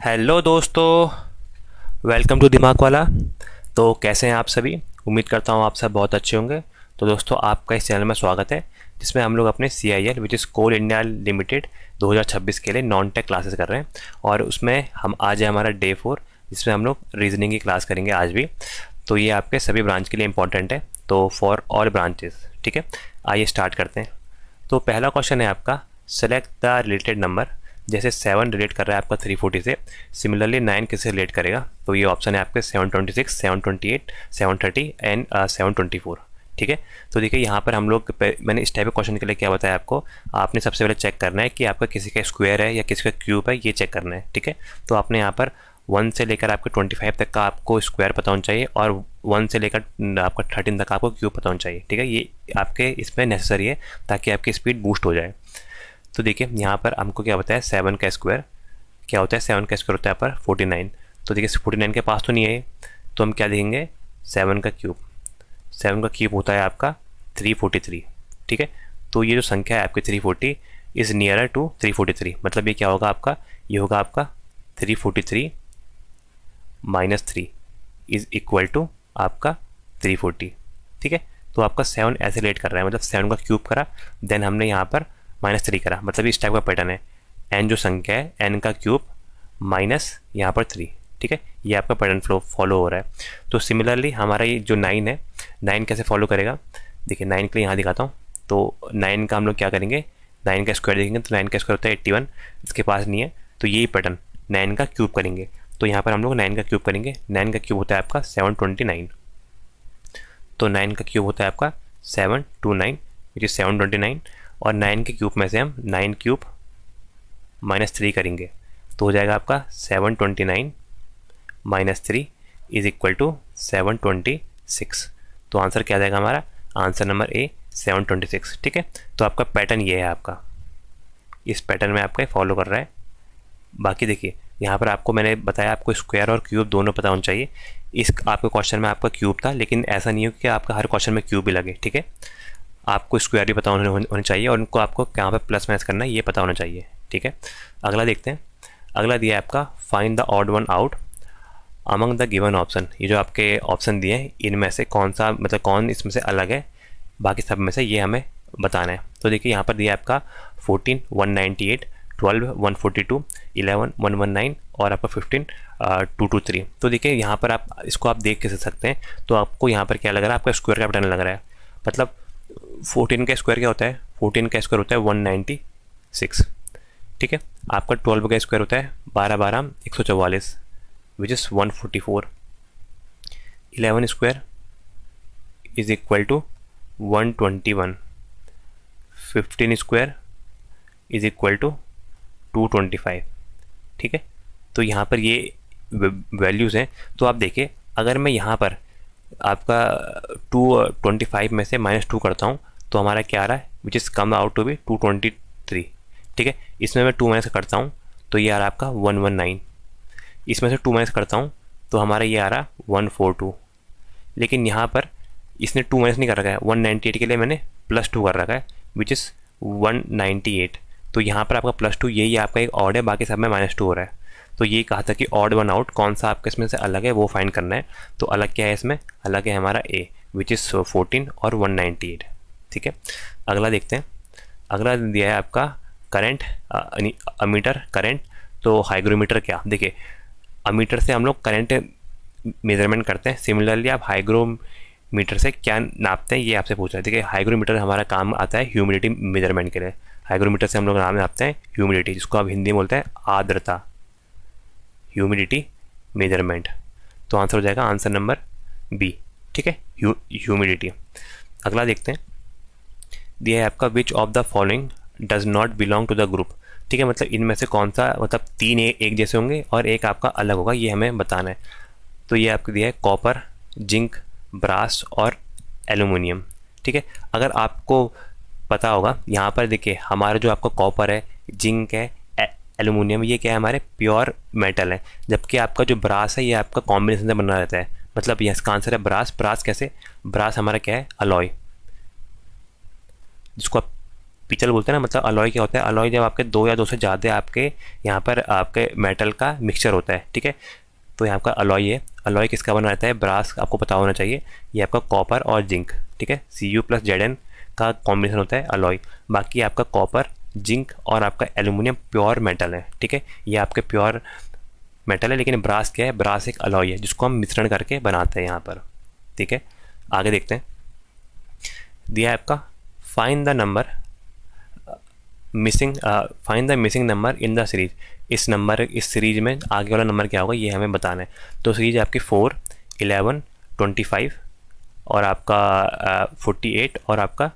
Hello दोस्तों, welcome to दिमाग वाला। तो कैसे हैं आप सभी? उम्मीद करता हूँ आप सब बहुत अच्छे होंगे। तो दोस्तों, आपका इस चैनल में स्वागत है, जिसमें हम लोग अपने CIL which is coal India limited 2026 के लिए नॉन टेक क्लासेस कर रहे हैं। और उसमें हम आज है हमारा डे 4, जिसमें हम लोग रीजनिंग की क्लास करेंगे आज भी। तो ये आपके सभी ब्रांच के लिए इंपॉर्टेंट है, तो फॉर ऑल ब्रांचेस। ठीक है, आइए स्टार्ट करते हैं। तो पहला क्वेश्चन है आपका, सेलेक्ट द रिलेटेड नंबर। जैसे 7 रिलेट कर रहा है आपका 340 से, सिमिलरली 9 किससे रिलेट करेगा? तो ये ऑप्शन है आपके 726, 728, 730 एंड 724। ठीक है, तो देखिए यहाँ पर हम लोग मैंने इस टाइप के क्वेश्चन के लिए क्या बताया आपको, आपने सबसे पहले चेक करना है कि आपका किसी का स्क्वायर है या किसी का क्यूब है, ये चेक करना है। ठीक है, तो आपने यहाँ पर 1 से लेकर आपके 25 तक का आपको स्क्वायर पता होना चाहिए, और 1 से लेकर आपका 13 तक आपको क्यूब पता होना चाहिए। ठीक है, ये आपके इसमें नेसेसरी है ताकि आपकी स्पीड बूस्ट हो जाए। तो देखिए यहाँ पर हमको क्या बताया, 7 का स्क्वायर क्या होता है? 7 का स्क्वायर होता है यहाँ पर 49। तो देखिए 49 के पास तो नहीं है, तो हम क्या देखेंगे, 7 का क्यूब। 7 का क्यूब होता है आपका 343। ठीक है, तो ये जो संख्या है आपकी 340 इज़ नियरर टू 343, मतलब ये क्या होगा आपका, ये होगा आपका 343 -3 इज़ इक्वल टू आपका 340। ठीक है, तो आपका 7 ऐसे रिलेट कर रहा है, मतलब 7 का क्यूब करा, देन हमने यहाँ पर -3 करा, मतलब इस टाइप का पैटर्न है। n जो संख्या है, n का क्यूब माइनस यहाँ पर 3। ठीक है, ये आपका पैटर्न फॉलो हो रहा है। तो सिमिलरली हमारा ये जो 9 है, 9 कैसे फॉलो करेगा? देखिए 9 के लिए यहाँ दिखाता हूँ। तो 9 का हम लोग क्या करेंगे, 9 का स्क्वायर देखेंगे तो 9 का स्क्वायर होता है 81, इसके पास नहीं है, तो यही पैटर्न 9 का क्यूब करेंगे। तो यहाँ पर हम लोग 9 का क्यूब करेंगे। 9 का क्यूब होता है आपका 729। तो 9 का क्यूब होता है आपका 729 विच इज़ 729, और 9 के क्यूब में से हम 9 क्यूब -3 करेंगे, तो हो जाएगा आपका 729 -3 इज इक्वल टू 726। तो आंसर क्या जाएगा हमारा? आंसर नंबर ए 726। ठीक है, तो आपका पैटर्न ये है, आपका इस पैटर्न में आपका फॉलो कर रहा है। बाकी देखिए यहाँ पर आपको मैंने बताया, आपको स्क्वायर और क्यूब दोनों पता होना चाहिए। इस आपके क्वेश्चन में आपका क्यूब था, लेकिन ऐसा नहीं हो कि आपका हर क्वेश्चन में क्यूब भी लगे। ठीक है, आपको स्क्वायर भी पता होने चाहिए, और उनको आपको कहाँ पे प्लस माइनस करना है ये पता होना चाहिए। ठीक है, अगला देखते हैं। अगला दिया है आपका, find the odd one out among the given option. ये जो आपके ऑप्शन दिए हैं, इनमें से कौन सा, मतलब कौन इसमें से अलग है बाकी सब में से, ये हमें बताना है। तो देखिए यहाँ पर दिया है आपका 14 198, 12 142, 11 119 और आपका 15 223। तो देखिए यहाँ पर आप इसको आप देख के सकते हैं। तो आपको यहाँ पर क्या लग रहा है, आपका स्क्वायर का पैटर्न लग रहा है। मतलब 14 का स्क्वायर क्या होता है? 14 का स्क्वायर होता है 196। ठीक है, आपका 12 का स्क्वायर होता है 12 12 144 which is 144। 11 square is equal to 121। 15 square is equal to 225। ठीक है, तो यहाँ पर ये वैल्यूज़ हैं। तो आप देखिए, अगर मैं यहाँ पर आपका 225 में से -2 करता हूँ, तो हमारा क्या आ रहा है, which is come out to be 223। ठीक है, इसमें मैं 2 माइनस करता हूँ तो ये आ रहा है आपका 119। इसमें से 2 माइनस करता हूँ तो हमारा ये आ रहा 142। लेकिन यहाँ पर इसने 2 माइनस नहीं कर रखा है, 198 के लिए मैंने +2 कर रखा है, विच इज़ 198। तो यहाँ पर आपका +2 यही आपका एक ऑड है, बाकी सब में -2 हो रहा है। तो ये कहा था कि ऑड वन आउट कौन सा आपके इसमें से अलग है वो फाइंड करना है। तो अलग क्या है इसमें? अलग है हमारा ए, विच इज़ 14 और 198। ठीक है, अगला देखते हैं। अगला दिया है आपका करंट, अमीटर करंट। तो हाइग्रोमीटर क्या, देखिए अमीटर से हम लोग करंट मेजरमेंट करते हैं, सिमिलरली आप हाइग्रोमीटर से क्या नापते हैं ये आपसे पूछ रहा है। देखिए हाइग्रोमीटर हमारा काम आता है ह्यूमिडिटी मेजरमेंट के लिए। हाइग्रोमीटर से हम लोग नापते हैं ह्यूमिडिटी, जिसको आप हिंदी में बोलते हैं आर्द्रता, ह्यूमिडिटी मेजरमेंट। तो आंसर हो जाएगा आंसर नंबर बी। ठीक है, ह्यूमिडिटी। अगला देखते हैं, दिया है आपका, which of the following does not belong to the group. ठीक है, मतलब इनमें से कौन सा, मतलब 3 एक जैसे होंगे और एक आपका अलग होगा, ये हमें बताना है। तो ये आपको दिया है कॉपर, जिंक, ब्रास और एल्यूमिनियम। ठीक है, अगर आपको पता होगा यहाँ पर देखिए, हमारा जो आपका कॉपर है, जिंक है, एल्यूमिनियम, ये क्या है, हमारे प्योर मेटल है। जबकि आपका जो ब्रास है ये आपका कॉम्बिनेशन से बना रहता है, मतलब ये इसका आंसर है ब्रास। ब्रास कैसे? ब्रास हमारा क्या है, अलॉय, जिसको आप पितल बोलते हैं ना, मतलब अलॉय क्या होता है, अलॉय जब आपके दो या दो से ज़्यादा आपके यहाँ पर आपके मेटल का मिक्सचर होता है, ठीक है। तो यहाँ का अलॉय है, अलॉय किसका बना रहता है, ब्रास, आपको पता होना चाहिए। ये आपका कॉपर और जिंक, ठीक है, Cu प्लस Zn का कॉम्बिनेशन होता है अलॉय। बाकी आपका कॉपर, जिंक और आपका एल्यूमिनियम प्योर मेटल है, ठीक है, ये आपके प्योर मेटल है। लेकिन ब्रास क्या है, ब्रास एक अलॉय है जिसको हम मिश्रण करके बनाते हैं यहाँ पर, ठीक है। आगे देखते हैं, दिया है आपका find the number find the missing number in the series. इस नंबर, इस सीरीज में आगे वाला नंबर क्या होगा ये हमें बताना है। तो सीरीज आपकी 4, 11, 25 और आपका 48 और आपका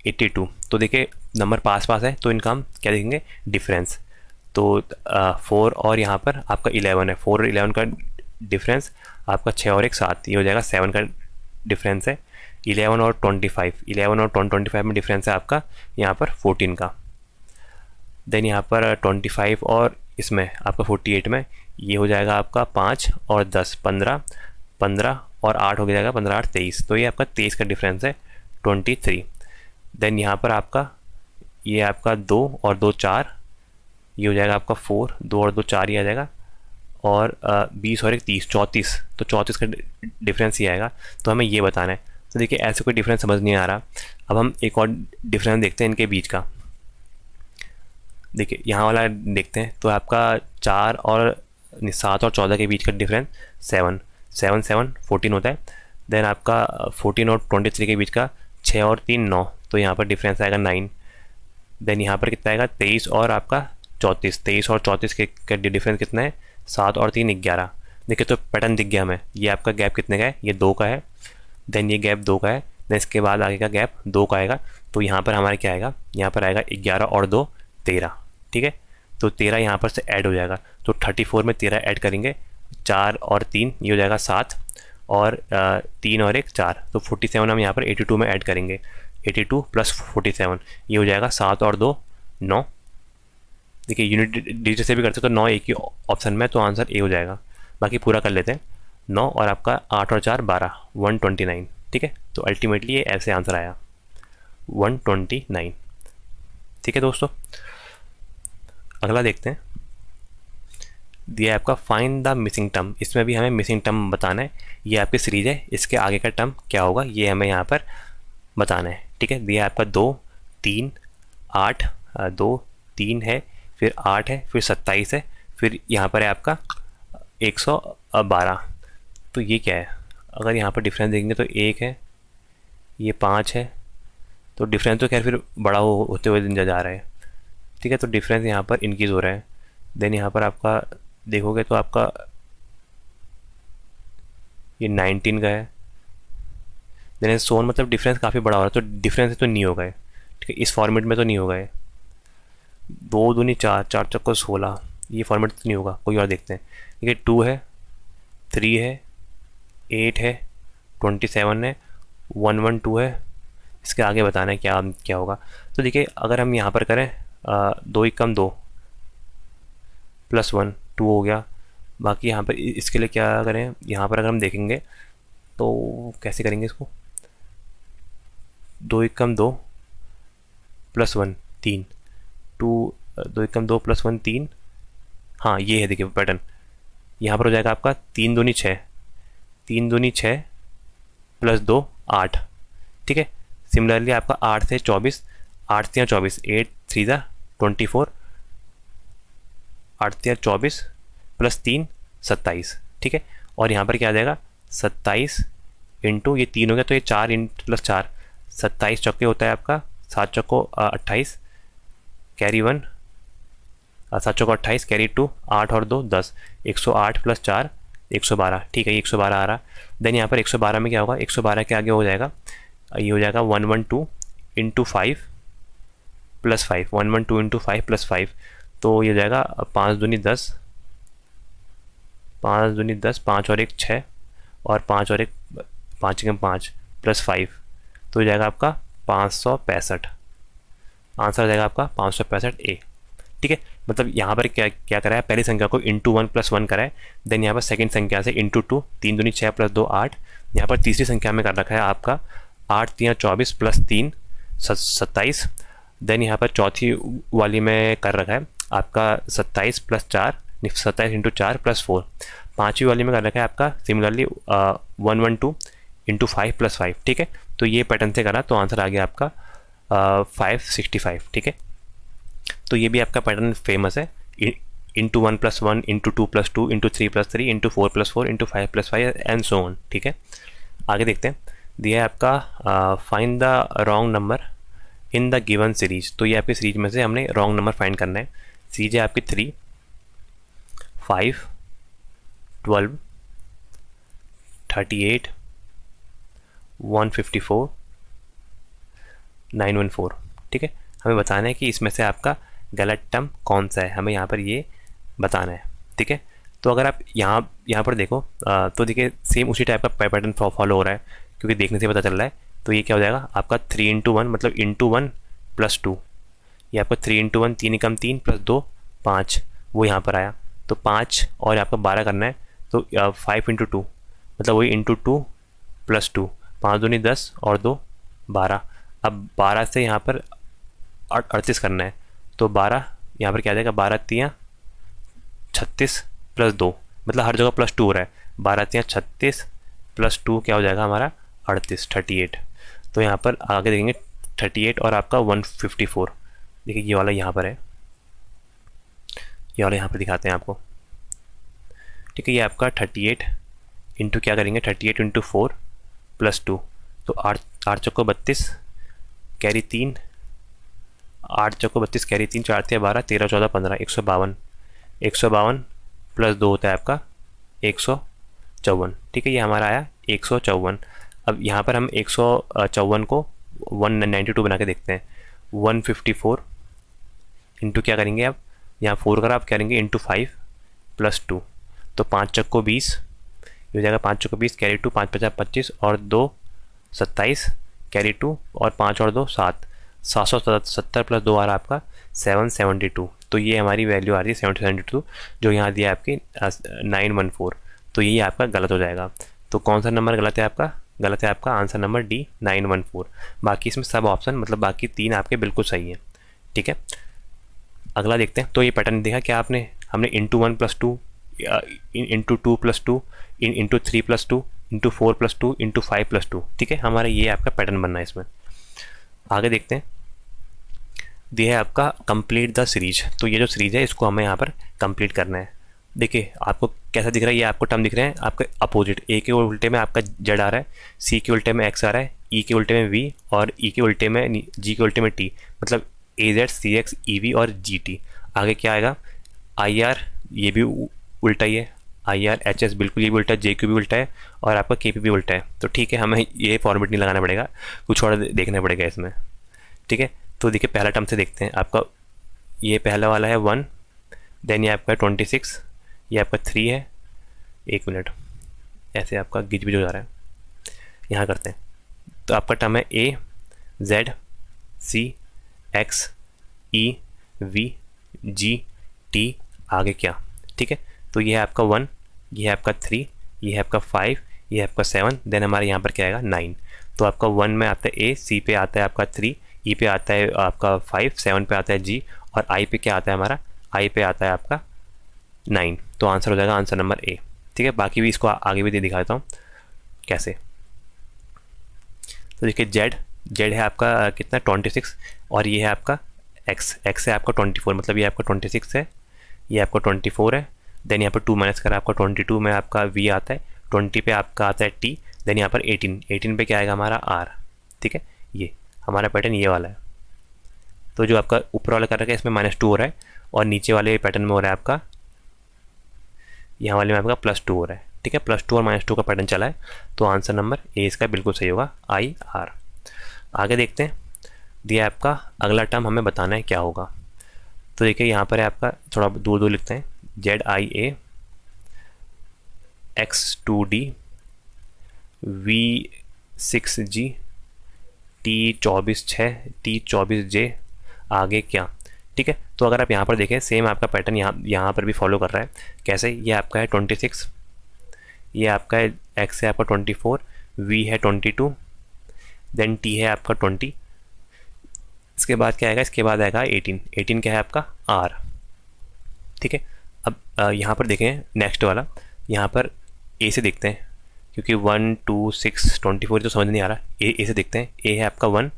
82। तो देखिए नंबर पास पास है तो इनका हम क्या देखेंगे, डिफरेंस। तो 4 और यहाँ पर आपका 11 है, 4 और 11 का डिफरेंस आपका 6 और 1 7, ये हो जाएगा 7 का डिफरेंस है। 11 और 25 में डिफरेंस है आपका यहाँ पर 14 का। देन यहाँ पर 25 और इसमें आपका 48 में ये हो जाएगा आपका 5 और 10 15, 15 और 8 हो जाएगा 15 8 23। तो ये आपका 23 का डिफरेंस है 23। देन यहाँ पर आपका ये आपका 2 और 2 4, ये हो जाएगा आपका 4, 2 और 2 4 ये आ जाएगा, और 20 और 1 30, 34। तो 34 का डिफरेंस ही आएगा। तो हमें ये बताना है। तो देखिए ऐसे कोई डिफरेंस समझ नहीं आ रहा। अब हम एक और डिफरेंस देखते हैं इनके बीच का। देखिए यहाँ वाला देखते हैं, तो आपका 4 और 7 और 14 के बीच का डिफरेंस 7, 7 7 14 होता है। देन आपका 14 और 23 के बीच का 6 और 3 9, तो यहाँ पर डिफरेंस आएगा 9। देन यहाँ पर कितना आएगा 23 और आपका 34, 23 और 34 के डिफरेंस कितना है 7 और 3 11। देखिए तो पैटर्न दिख गया हमें, ये आपका गैप कितने का है, ये 2 का है। देन ये गैप 2 का है। देन इसके बाद आगे का गैप 2 का आएगा। तो यहाँ पर हमारे क्या आएगा, यहाँ पर आएगा 11 और 2 13, ठीक है। तो 13 यहाँ पर से ऐड हो जाएगा। तो 34 में 13 ऐड करेंगे, 4 और 3 ये हो जाएगा 7, और 3 और 1 4। तो 47 हम यहाँ पर 82 में ऐड करेंगे, 82 प्लस 47 ये हो जाएगा 7 और 2 9। देखिए यूनिट डिजिट से भी करते तो 9 एक ही ऑप्शन में, तो आंसर ए हो जाएगा। बाकी पूरा कर लेते हैं, 9 और आपका 8 और 4 12, 129, ठीक है। तो अल्टीमेटली ये ऐसे आंसर आया 129, ठीक है दोस्तों। अगला देखते हैं, दिया है आपका फाइंड द मिसिंग टर्म। इसमें भी हमें मिसिंग टर्म बताना है। ये आपकी सीरीज है, इसके आगे का टर्म क्या होगा ये हमें यहाँ पर बताना है, ठीक है। दिया है आपका 2 3 8, 2 3 है, फिर 8 है, फिर 27 है, फिर यहाँ पर है आपका 112। तो ये क्या है, अगर यहाँ पर डिफरेंस देखेंगे तो 1 है, ये 5 है। तो डिफरेंस तो खैर फिर बड़ा होते हुए दिन जा रहा है, ठीक है। तो डिफरेंस यहाँ पर इंक्रीज हो रहा है। देन यहाँ पर आपका देखोगे तो आपका ये 19 का है। देन सोन मतलब डिफरेंस काफ़ी बड़ा हो रहा है, तो डिफरेंस तो नहीं होगा, ठीक है। इस फॉर्मेट में तो नहीं होगा। 2 दूनी 4, 4 चक्को 16, ये फॉर्मेट तो नहीं होगा। कोई और देखते हैं, ठीक है। 2 है, 3 है, 8 है, 27 है, 112 है। इसके आगे बताना है क्या क्या होगा। तो देखिए अगर हम यहाँ पर करें 2 1 2 +1 2 हो गया। बाकी यहाँ पर इसके लिए क्या करें, यहाँ पर अगर हम देखेंगे तो कैसे करेंगे इसको, 2 1 2 +1 3, 2 1 2 +1 3। हाँ ये है, देखिए पैटर्न यहाँ पर हो जाएगा आपका 3 दूनी 6, 3 दूनी 6 +2 8, ठीक है। सिमिलरली आपका 8 से 24, 8 से 24, 8 3 24, 8 से 24 +3 27, ठीक है। और यहाँ पर क्या आ जाएगा 27 इंटू ये 3 हो गया, तो ये 4 + 4 27 चौके होता है आपका, 7 चौको 28 कैरी 1, 7 चौको 28 कैरी 2, 8 और 2 10, 108 + 4 112, ठीक है। ये 112 आ रहा। देन यहाँ पर 112 में क्या होगा, 112 के आगे हो जाएगा, ये हो जाएगा 112 इंटू 5 + 5, 112 इंटू 5 + 5। तो ये हो जाएगा 5 दूनी 10, 5 दूनी 10, 5 और 1 6, और 5 और 1 5 के 5 + 5। तो हो जाएगा आपका 565, आंसर आ जाएगा आपका 565 ए, ठीक है। मतलब यहाँ पर क्या क्या करा है, पहली संख्या को इंटू 1 + 1 करा है। देन यहाँ पर सेकंड संख्या से इंटू 2, 3 दूनी 6 + 2 8। यहाँ पर तीसरी संख्या में कर रखा है आपका 8 3 24 + 3 27, देन यहाँ पर चौथी वाली में कर रखा है आपका 27 + 4, 27 × 4 + 4। पाँचवीं वाली में कर रखा है आपका सिमिलरली 112 × 5 + 5। ठीक है, तो ये पैटर्न से करा तो आंसर आ गया आपका 565। ठीक है, तो ये भी आपका पैटर्न फेमस है, into 1 + 1 into 2 + 2 into 3 + 3 into 4 + 4 into 5 + 5 and so on. ठीक है, आगे देखते हैं। दिया है आपका find the wrong number in the given series. तो ये आपकी सीरीज में से हमने रॉन्ग नंबर फाइंड करना है। सीरीज है आपकी 3, 5, 12, 38, 154, 914। ठीक है, हमें बताना है कि इसमें से आपका गलत टर्म कौन सा है, हमें यहाँ पर ये बताना है। ठीक है, तो अगर आप यहाँ पर देखो तो देखिए सेम उसी टाइप का पैटर्न फॉलो हो रहा है, क्योंकि देखने से पता चल रहा है। तो ये क्या हो जाएगा आपका 3 × 1 मतलब इंटू 1 + 2। ये आपका 3 × 1 3 × 3 + 2 5, वो यहाँ पर आया। तो 5 और आपका 12 करना है, तो 5 × 2 मतलब वही इंटू 2 + 2, 5 दूनी 10 और 2 12। अब 12 से यहाँ पर 38 करना है, तो 12 यहाँ पर क्या आ जाएगा, 12 × 3 = 36 + 2, मतलब हर जगह +2 हो रहा है। 12 × 3 = 36 + 2 क्या हो जाएगा हमारा 38। तो यहाँ पर आगे देखेंगे 38 और आपका 154। देखिए ये वाला यहाँ पर है, ये वाला यहाँ पर दिखाते हैं आपको। ठीक है, ये आपका 38 इंटू क्या करेंगे, 38 × 4 + 2, तो 8 चौको 32 कैरी 3, 8 चौको 32 कैरी 3, 4 × 12, 13 × 14 = 15, 152। 152 + 2 होता है आपका 154। ठीक है, ये हमारा आया 154। अब यहाँ पर हम 154 को 192 बना के देखते हैं। 154 इंटू क्या करेंगे, अब यहाँ 4 करा, आप करेंगे इंटू 5 + 2, तो 5 चक्को 20, ये हो जाएगा 5 चक्को 20 कैरी 2, 5 × 5 = 25 और 2 27 कैरी 2 और 5 और 2 7, 770 + 2 आ रहा आपका 772। तो ये हमारी वैल्यू आ रही है 772, जो यहाँ दिया आपकी 914। तो ये आपका गलत हो जाएगा। तो कौन सा नंबर गलत है आपका, गलत है आपका आंसर नंबर डी 914। बाकी इसमें सब ऑप्शन मतलब बाकी 3 आपके बिल्कुल सही हैं। ठीक है, अगला देखते हैं। तो ये पैटर्न देखा क्या आपने, हमने into 1 + 2 into 2 + 2 into 3 + 2 into 4 + 2 into 5 + 2। ठीक है, हमारा ये आपका पैटर्न बनना है इसमें। आगे देखते हैं। दिया है आपका कंप्लीट द सीरीज। तो ये जो सीरीज है इसको हमें यहाँ पर कंप्लीट करना है। देखिए आपको कैसा दिख रहा है, ये आपको टर्म दिख रहे हैं आपके अपोजिट। ए के उल्टे में आपका जेड आ रहा है, सी के उल्टे में एक्स आ रहा है, ई के उल्टे में वी और ई के उल्टे में जी के उल्टे में टी, मतलब A Z C X E V और जी टी। आगे क्या आएगा, आई आर, ये भी उल्टा ही है, आई आर एच एस बिल्कुल ये भी उल्टा है, जे क्यू भी उल्टा है और आपका के पी भी उल्टा है। तो ठीक है, हमें ये फॉर्मेट नहीं लगाना पड़ेगा, कुछ और देखना पड़ेगा इसमें। ठीक है, तो देखिए पहला टर्म से देखते हैं। आपका ये पहला वाला है 1, देन ये आपका 26, ये आपका 3 है। 1 मिनट, ऐसे आपका गिज बिज हो जा रहा है, यहाँ करते हैं। तो आपका टर्म है A Z C X E V G T, आगे क्या। ठीक है, तो ये है आपका 1, ये है आपका 3, ये है आपका 5, ये है आपका 7, देन हमारे यहाँ पर क्या आएगा 9। तो आपका 1 में आता है ए, सी पे आता है आपका 3, ई पे आता है आपका 5, 7 पे आता है जी और आई पे क्या आता है हमारा, आई पे आता है आपका 9। तो आंसर हो जाएगा आंसर नंबर ए। ठीक है, बाकी भी इसको आगे भी दे दिखा देता हूँ कैसे। तो देखिए जेड है आपका कितना 26 और ये है आपका एक्स है आपका 24, मतलब ये आपका 26 है, ये आपका 24 है। देन यहाँ पर 2 माइनस कर आपका 22 में आपका वी आता है, 20 पे आपका आता है टी, देन यहाँ पर 18 पे क्या आएगा हमारा आर। ठीक है, ये हमारा पैटर्न ये वाला है। तो जो आपका ऊपर वाला कर रखा है इसमें -2 हो रहा है और नीचे वाले पैटर्न में हो रहा है आपका, यहाँ वाले में आपका +2 हो रहा है। ठीक है, +2 और -2 का पैटर्न चला है, तो आंसर नंबर ए इसका बिल्कुल सही होगा, आई आर। आगे देखते हैं। दिया आपका अगला टर्म हमें बताना है क्या होगा। तो देखिए यहाँ पर है आपका, थोड़ा दूर दूर लिखते हैं, ZIA X2D V6G T24/6 T24J, आगे क्या। ठीक है, तो अगर आप यहाँ पर देखें सेम आपका पैटर्न यहाँ पर भी फॉलो कर रहा है। कैसे, ये आपका है 26, ये आपका है X है आपका 24, V है 22, देन T है आपका 20, इसके बाद क्या आएगा, इसके बाद आएगा 18। 18 क्या है आपका आर, ठीक है। अब यहाँ पर देखें नेक्स्ट वाला, यहाँ पर ए से देखते हैं, क्योंकि 1 2 6 24 तो समझ नहीं आ रहा। ए से देखते हैं। ए है आपका 1,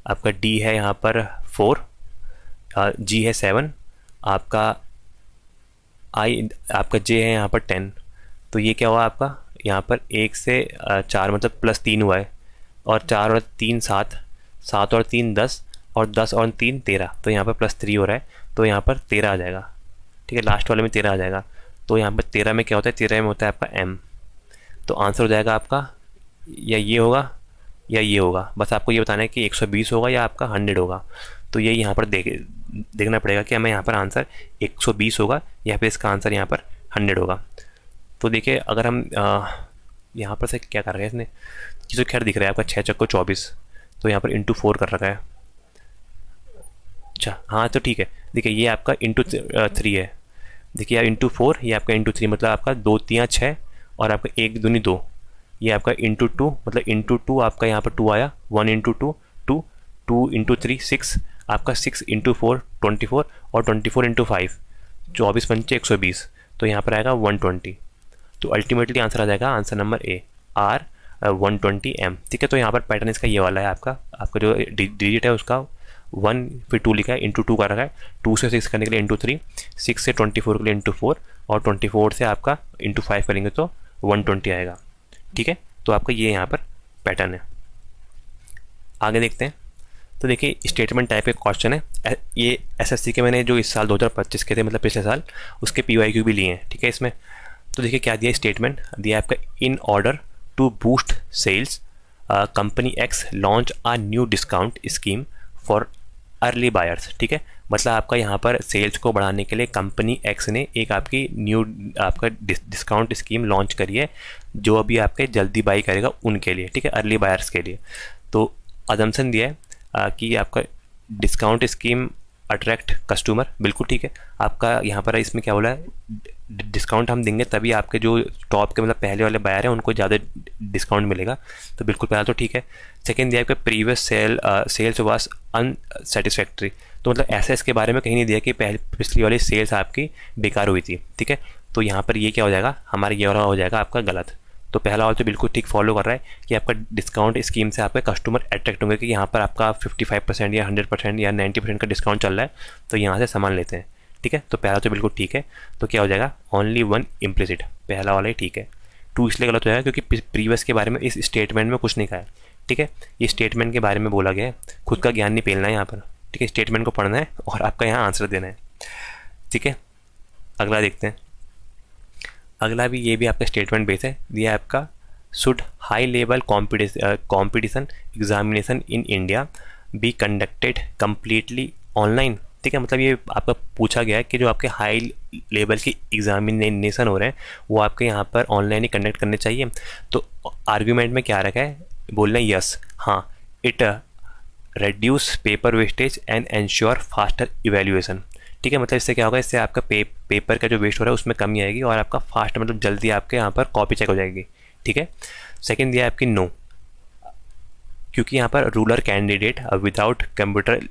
आपका डी है यहाँ पर 4, जी है 7, आपका आई, आपका जे है यहाँ पर 10। तो ये क्या हुआ आपका, यहाँ पर 1 से 4 मतलब +3 हुआ है, और 4 और 3 7, 7 और 3 10, और 10 और 3 13, तो यहाँ पर +3 हो रहा है, तो यहाँ पर 13 आ जाएगा, ठीक है। लास्ट वाले में 13 आ जाएगा। तो यहाँ पर 13 में क्या होता है, 13 में होता है आपका एम। तो आंसर हो जाएगा आपका या ये होगा या ये होगा। बस आपको ये बताना है कि 120 होगा या आपका 100 होगा। तो ये यहाँ पर देखना पड़ेगा कि हमें यहाँ पर आंसर 120 होगा या फिर इसका आंसर यहाँ पर 100 होगा। तो देखिए अगर हम यहाँ पर से क्या कर रहे हैं, इसने ये तो खैर दिख रहा है आपका 6 चक्को 24, तो यहाँ पर इंटू 4 कर रखा है। अच्छा हाँ तो ठीक है। देखिए ये आपका इंटू 3 है। देखिए यार इंटू 4, ये आपका इंटू 3 मतलब आपका 2 3 6, और आपका 1 दूनी 2, ये आपका इंटू 2 मतलब इंटू 2 आपका यहाँ पर 2 आया। 1 इंटू 2 2, 2 इंटू 3 6, आपका 6 इंटू 4 24, और 24 इंटू 5 24 पंचे 120, तो यहाँ पर आएगा 120। तो अल्टीमेटली आंसर आ जाएगा answer number A, R 120 M, ठीक है। तो यहाँ पर पैटर्न इसका ये वाला है, आपका जो डिजिट है उसका 1 फिर 2 लिखा है, इंटू 2 का रखा है, 2 से 6 करने के लिए इंटू 3, 6 से 24 के लिए इंटू 4, और 24 से आपका इंटू 5 करेंगे तो 120 आएगा, ठीक है। तो आपका ये यहाँ पर पैटर्न है। आगे देखते हैं। तो देखिए स्टेटमेंट टाइप एक क्वेश्चन है, ये एसएससी के मैंने जो इस साल 2025 के थे मतलब पिछले साल, उसके पीवाईक्यू भी लिए हैं, ठीक है इसमें। तो देखिए क्या दिया, स्टेटमेंट दिया आपका, in order to boost sales company X launch a new discount scheme for early buyers, ठीक है। मतलब आपका यहाँ पर सेल्स को बढ़ाने के लिए कंपनी एक्स ने एक आपकी न्यू आपका डिस्काउंट स्कीम लॉन्च करी है, जो अभी आपके जल्दी बाई करेगा उनके लिए, ठीक है, अर्ली बायर्स के लिए। तो अजम्पशन दिया है कि आपका डिस्काउंट स्कीम अट्रैक्ट कस्टमर, बिल्कुल ठीक है। आपका यहाँ पर इसमें क्या बोला है, डिस्काउंट हम देंगे तभी आपके जो टॉप के मतलब पहले वाले बायर हैं उनको ज़्यादा डिस्काउंट मिलेगा, तो बिल्कुल पहला तो ठीक है। सेकंड दिया आपका प्रीवियस सेल्स वाज अनसेटिस्फैक्ट्री, तो मतलब ऐसा इसके बारे में कहीं नहीं दिया कि पिछली वाली सेल्स आपकी बेकार हुई थी, ठीक है। तो यहाँ पर ये क्या हो जाएगा, हमारा ये वाला हो जाएगा आपका गलत। तो पहला वाला तो बिल्कुल ठीक फॉलो कर रहा है कि आपका डिस्काउंट स्कीम से आपके कस्टमर अट्रैक्ट होंगे कि यहाँ पर आपका 55% या 100% या 90% का डिस्काउंट चल रहा है, तो यहाँ से सामान लेते हैं, ठीक है। तो पहला तो बिल्कुल ठीक है। तो क्या हो जाएगा, ओनली 1 इम्प्लिसिट, पहला वाला ही ठीक है। 2 इसलिए गलत हो जाएगा क्योंकि प्रीवियस के बारे में इस स्टेटमेंट में कुछ नहीं कहा है, ठीक है। ये स्टेटमेंट के बारे में बोला गया है, खुद का ज्ञान नहीं पेलना है यहाँ पर, ठीक है। स्टेटमेंट को पढ़ना है और आपका यहाँ आंसर देना है, ठीक है। अगला देखते हैं। अगला भी ये भी आपका स्टेटमेंट बेस है, दिया आपका should high level competition examination in India be conducted completely online, ठीक है। मतलब ये आपका पूछा गया है कि जो आपके हाई लेवल की एग्जामिनेशन हो रहे हैं वो आपके यहाँ पर ऑनलाइन ही कंडक्ट करने चाहिए। तो आर्ग्यूमेंट में क्या रखा है, बोलना है यस, हाँ, it reduce paper wastage and ensure faster evaluation, ठीक है। मतलब इससे क्या होगा, इससे आपका पेपर का जो वेस्ट हो रहा है उसमें कमी आएगी और आपका फास्ट मतलब जल्दी आपके यहाँ पर कॉपी चेक हो जाएगी, ठीक है। सेकंड दिया आपकी नो, क्योंकि यहाँ पर rural candidate without computer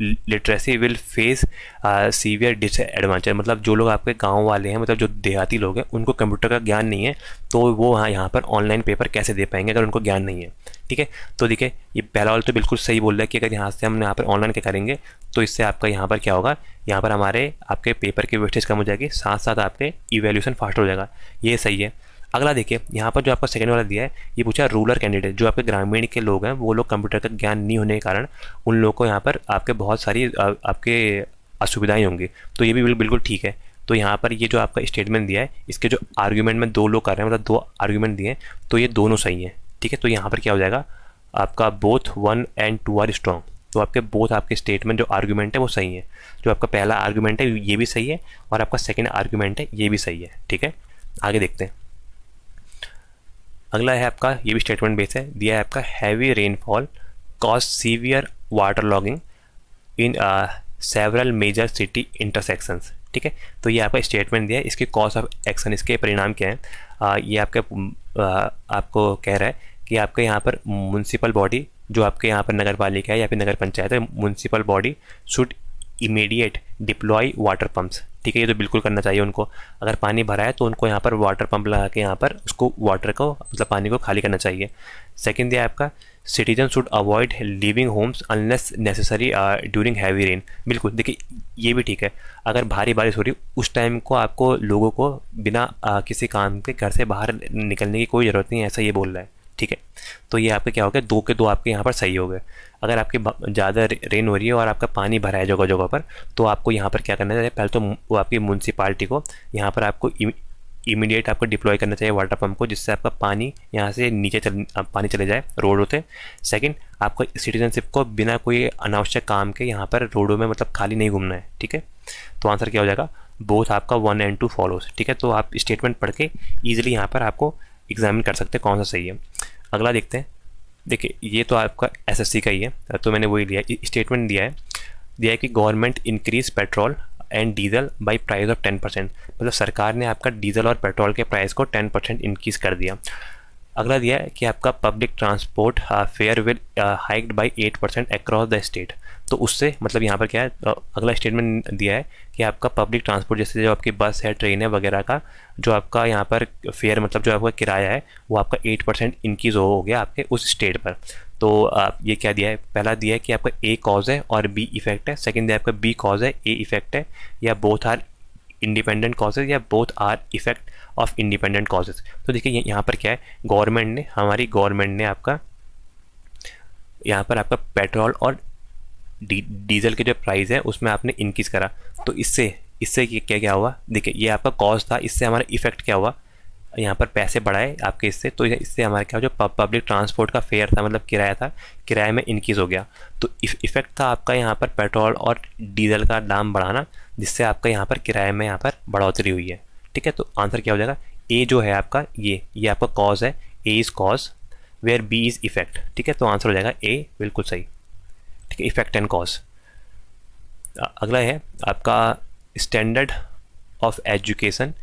literacy will face severe disadvantage, मतलब जो लोग आपके गांव वाले हैं, मतलब जो देहाती लोग हैं उनको कंप्यूटर का ज्ञान नहीं है, तो वो यहाँ पर ऑनलाइन पेपर कैसे दे पाएंगे अगर उनको ज्ञान नहीं है, ठीक है। तो देखिए ये पहला वाला तो बिल्कुल सही बोल रहा है कि अगर यहाँ से हम यहाँ पर ऑनलाइन क्या करेंगे तो इससे आपका यहाँ पर क्या होगा, यहाँ पर हमारे आपके पेपर की वेस्टेज कम हो जाएगी, साथ साथ आपके इवैल्यूएशन फास्ट हो जाएगा, ये सही है। अगला देखिए यहाँ पर जो आपका सेकंड वाला दिया है, ये पूछा रूरल कैंडिडेट, जो आपके ग्रामीण के लोग हैं वो लोग कंप्यूटर का ज्ञान नहीं होने के कारण उन लोगों को यहाँ पर आपके बहुत सारी आपके असुविधाएं होंगी, तो ये भी बिल्कुल ठीक है। तो यहाँ पर ये जो आपका स्टेटमेंट दिया है, इसके जो आर्ग्यूमेंट में 2 लोग कर रहे हैं, मतलब 2 आर्ग्यूमेंट दिए हैं, तो ये दोनों सही हैं, ठीक है। तो यहाँ पर क्या हो जाएगा, आपका बोथ 1 and 2 आर स्ट्रॉन्ग, तो आपके बोथ आपके स्टेटमेंट जो आर्ग्यूमेंट है वो सही है। जो आपका पहला आर्ग्यूमेंट है ये भी सही है और आपका सेकेंड आर्ग्यूमेंट है ये भी सही है, ठीक है। आगे देखते हैं। अगला है आपका, ये भी स्टेटमेंट बेस है, दिया है आपका heavy rainfall cause severe water logging in several major city intersections, ठीक है। तो ये आपका स्टेटमेंट दिया है, इसके कॉज ऑफ एक्शन, इसके परिणाम क्या है, ये आपके आपको कह रहा है कि आपके यहाँ पर म्यूनसिपल बॉडी जो आपके यहाँ पर नगर पालिका है या फिर नगर पंचायत है, municipal body should immediate deploy water pumps. ठीक है, ये तो बिल्कुल करना चाहिए उनको। अगर पानी भरा है तो उनको यहाँ पर वाटर पंप लगा के यहाँ पर उसको वाटर को मतलब पानी को खाली करना चाहिए। सेकंड दिया है आपका citizen should avoid living homes unless necessary during heavy rain. बिल्कुल, देखिए ये भी ठीक है। अगर भारी बारिश हो रही उस टाइम को आपको लोगों को बिना किसी काम के घर से बाहर निकलने की कोई ज़रूरत नहीं है, ऐसा ये बोल रहा है। ठीक है, तो ये आपके क्या हो गया, 2 के 2 आपके यहाँ पर सही हो गए। अगर आपकी ज़्यादा रेन हो रही है और आपका पानी भरा है जगह जगह पर, तो आपको यहाँ पर क्या करना चाहिए, पहले तो वो आपकी म्यूनसिपाल्टी को यहाँ पर आपको इमीडिएट आपको डिप्लॉय करना चाहिए वाटर पंप को, जिससे आपका पानी यहाँ से नीचे पानी चले जाए रोडों से। सेकंड, आपको सिटीजनशिप को बिना कोई अनावश्यक काम के यहाँ पर रोडों में मतलब खाली नहीं घूमना है। ठीक है, तो आंसर क्या हो जाएगा, बोथ आपका 1 and 2 फॉलोज। ठीक है, तो आप स्टेटमेंट पढ़ के ईजिली यहाँ पर आपको एग्जामिन कर सकते हैं कौन सा सही है। अगला देखते हैं। देखिए ये तो आपका एसएससी का ही है, तो मैंने वही लिया। स्टेटमेंट दिया है कि government increase petrol and diesel by price of 10%। मतलब सरकार ने आपका डीजल और पेट्रोल के प्राइस को 10% इंक्रीज कर दिया। अगला दिया है कि आपका public transport fair will hiked by 8% across the state. तो उससे मतलब यहाँ पर क्या है, अगला स्टेटमेंट दिया है कि आपका पब्लिक ट्रांसपोर्ट जैसे जो आपकी बस है, ट्रेन है वगैरह का जो आपका यहाँ पर फेयर मतलब जो आपका किराया है वो आपका 8% इंक्रीज हो गया आपके उस स्टेट पर। तो ये क्या दिया है, पहला दिया है कि आपका ए कॉज है और बी इफेक्ट है। सेकंड दिया है आपका बी कॉज है, ए इफेक्ट है, या बोथ आर इंडिपेंडेंट कॉजेज या both are effect of independent causes. तो देखिए यहाँ पर क्या है, हमारी गवर्नमेंट ने आपका यहाँ पर आपका पेट्रोल और डीजल के जो प्राइस है उसमें आपने इंक्रीज करा। तो इससे क्या हुआ, देखिए ये आपका कॉज था, इससे हमारा इफेक्ट क्या हुआ, यहाँ पर पैसे बढ़ाए आपके इससे, तो इससे हमारा क्या जो पब्लिक ट्रांसपोर्ट का फेयर था मतलब किराया था, किराए में इंक्रीज़ हो गया। तो इफेक्ट था आपका यहाँ पर पेट्रोल और डीजल का दाम बढ़ाना, जिससे आपका यहाँ पर किराए में यहाँ पर बढ़ोतरी हुई है। ठीक है, तो आंसर क्या हो जाएगा, ए जो है आपका ये आपका कॉज है, A is cause where B is effect. ठीक है, तो आंसर हो जाएगा ए, बिल्कुल सही। ठीक है, इफेक्ट एंड कॉज। अगला है आपका standard of education.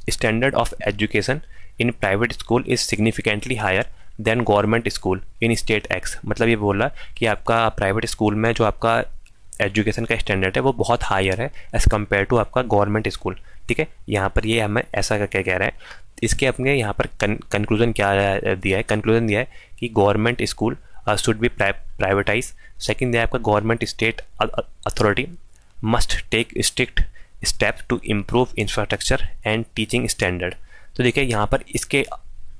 Standard of education in private school is significantly higher than government school in state X. मतलब ये बोल रहा है कि आपका प्राइवेट स्कूल में जो आपका एजुकेशन का स्टैंडर्ड है वो बहुत हायर है एज़ कम्पेयर टू आपका गवर्नमेंट स्कूल। ठीक है, यहाँ पर ये हमें ऐसा क्या कह रहा है, इसके अपने यहाँ पर कंक्लूजन क्या दिया है, कंक्लूजन दिया है कि government school should be privatise. Second दिया है आपका government state authority must take strict step to improve infrastructure and teaching standard. तो देखिए यहाँ पर इसके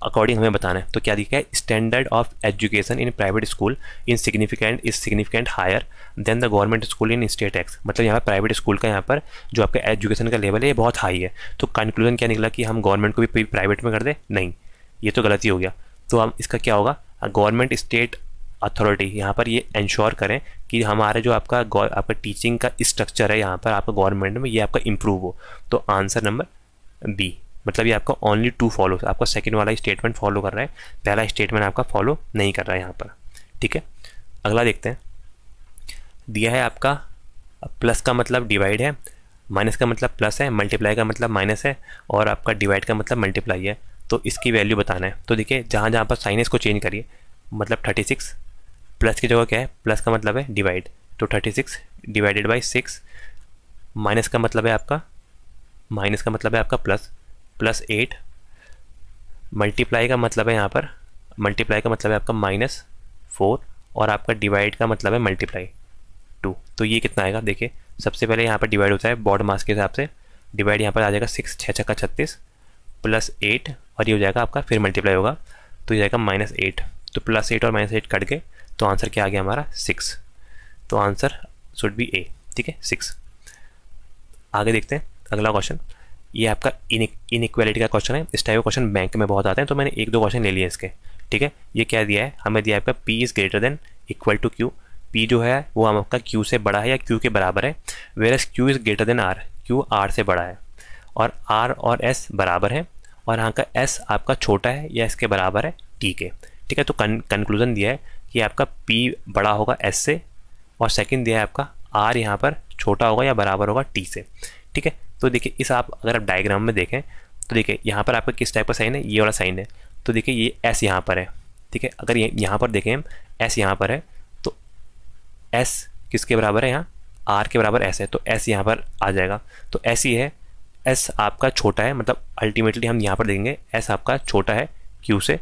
अकॉर्डिंग हमें बताना है, तो क्या दिखा है, standard of education in private school is significant higher than the government school in state X. मतलब यहाँ पर प्राइवेट स्कूल का यहाँ पर जो आपका एजुकेशन का लेवल है ये बहुत हाई है। तो कंक्लूजन क्या निकला कि हम गवर्नमेंट को भी प्राइवेट में कर दें, नहीं, ये तो गलती हो गया। तो हम इसका क्या होगा, गवर्नमेंट स्टेट अथॉरिटी यहाँ पर ये इंश्योर करें कि हमारे जो आपका टीचिंग का स्ट्रक्चर है यहाँ पर आपका गवर्नमेंट में ये आपका इम्प्रूव हो। तो आंसर नंबर बी, मतलब ये आपका ओनली 2 फॉलो, आपका सेकंड वाला स्टेटमेंट फॉलो कर रहा है, पहला स्टेटमेंट आपका फॉलो नहीं कर रहा है यहाँ पर। ठीक है, अगला देखते हैं। दिया है आपका प्लस का मतलब डिवाइड है, माइनस का मतलब प्लस है, मल्टीप्लाई का मतलब माइनस है, और आपका डिवाइड का मतलब मल्टीप्लाई है। तो इसकी वैल्यू बताना है। तो देखिए जहाँ पर साइन है इसको चेंज करिए, मतलब 36 प्लस की जगह क्या है, प्लस का मतलब है डिवाइड, तो 36 डिवाइडेड बाई 6। माइनस का मतलब है आपका प्लस 8। मल्टीप्लाई का मतलब है यहाँ पर, मल्टीप्लाई का मतलब है आपका -4, और आपका डिवाइड का मतलब है मल्टीप्लाई 2। तो ये कितना आएगा, देखिए सबसे पहले यहाँ पर डिवाइड होता है बॉड मास के हिसाब से, डिवाइड यहाँ पर आ जाएगा 6 6 छक्का 36 प्लस 8, और ये हो जाएगा आपका फिर मल्टीप्लाई होगा तो ये जाएगा -8। तो +8 और -8 कट गए, तो आंसर क्या आ गया हमारा 6। तो आंसर शुड बी ए। ठीक है, 6। आगे देखते हैं अगला क्वेश्चन। ये आपका इनइक्वालिटी का क्वेश्चन है। इस टाइप का क्वेश्चन बैंक में बहुत आते हैं, तो मैंने 1-2 क्वेश्चन ले लिए इसके। ठीक है, ये क्या दिया है, हमें दिया है आपका P is greater than equal to Q। P जो है वो हम आपका Q से बड़ा है या Q के बराबर है, whereas Q is greater then R, Q R से बड़ा है, और R और S बराबर है, और यहाँ का S आपका छोटा है या इसके बराबर है T के। ठीक है, तो कंक्लूजन दिया है कि आपका P बड़ा होगा S से, और सेकंड दिया है आपका R यहाँ पर छोटा होगा या बराबर होगा T से। ठीक है, तो देखिए अगर आप डायग्राम में देखें तो देखिए यहाँ पर आपका किस टाइप का साइन है, ये वाला साइन है। तो देखिए ये एस यहाँ पर है, ठीक है। अगर ये यहाँ पर देखें हम एस यहाँ पर है, तो एस किसके बराबर है, यहाँ आर के बराबर एस है, तो एस यहाँ पर आ जाएगा। तो एस ही है, एस आपका छोटा है, मतलब अल्टीमेटली हम यहाँ पर देखेंगे एस आपका छोटा है क्यू से,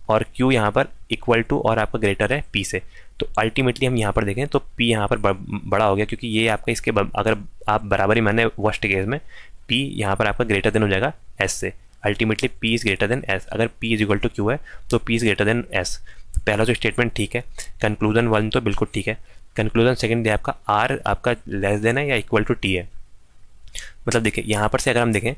और क्यू यहाँ पर इक्वल टू और आपका ग्रेटर है पी से। तो अल्टीमेटली हम यहाँ पर देखें तो पी यहाँ पर बड़ा हो गया, क्योंकि ये आपका इसके अगर आप बराबरी माने वर्स्ट केस में पी यहाँ पर आपका ग्रेटर देन हो जाएगा एस से। Ultimately P is greater than S, अगर P is equal to Q है तो P is greater than S. पहला जो स्टेटमेंट ठीक है, कंक्लूजन 1 तो बिल्कुल ठीक है। कंक्लूजन सेकंड दिया आपका आर आपका लेस देन है या इक्वल टू टी है। मतलब देखिए यहाँ पर से अगर हम देखें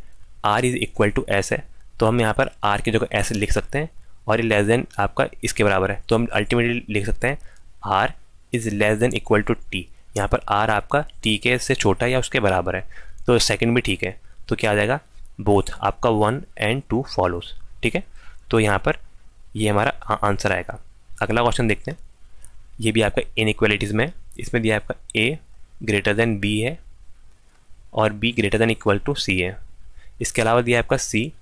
R is equal to S है, तो हम यहाँ पर आर की जगह एस लिख सकते हैं, और ये लेस देन आपका इसके बराबर है, तो हम अल्टीमेटली लिख सकते हैं R is less than equal to T. यहाँ पर आर आपका टी के से छोटा या उसके बराबर है, तो सेकंड भी ठीक है। तो क्या आ जाएगा, बोथ आपका 1 and 2 फॉलोज, ठीक है। तो यहाँ पर ये हमारा आंसर आएगा। अगला क्वेश्चन देखते हैं, ये भी आपका इनइक्वालिटीज़ में, इसमें दिया आपका ए ग्रेटर देन बी है और B greater than equal to C है। इसके अलावा दिया आपका C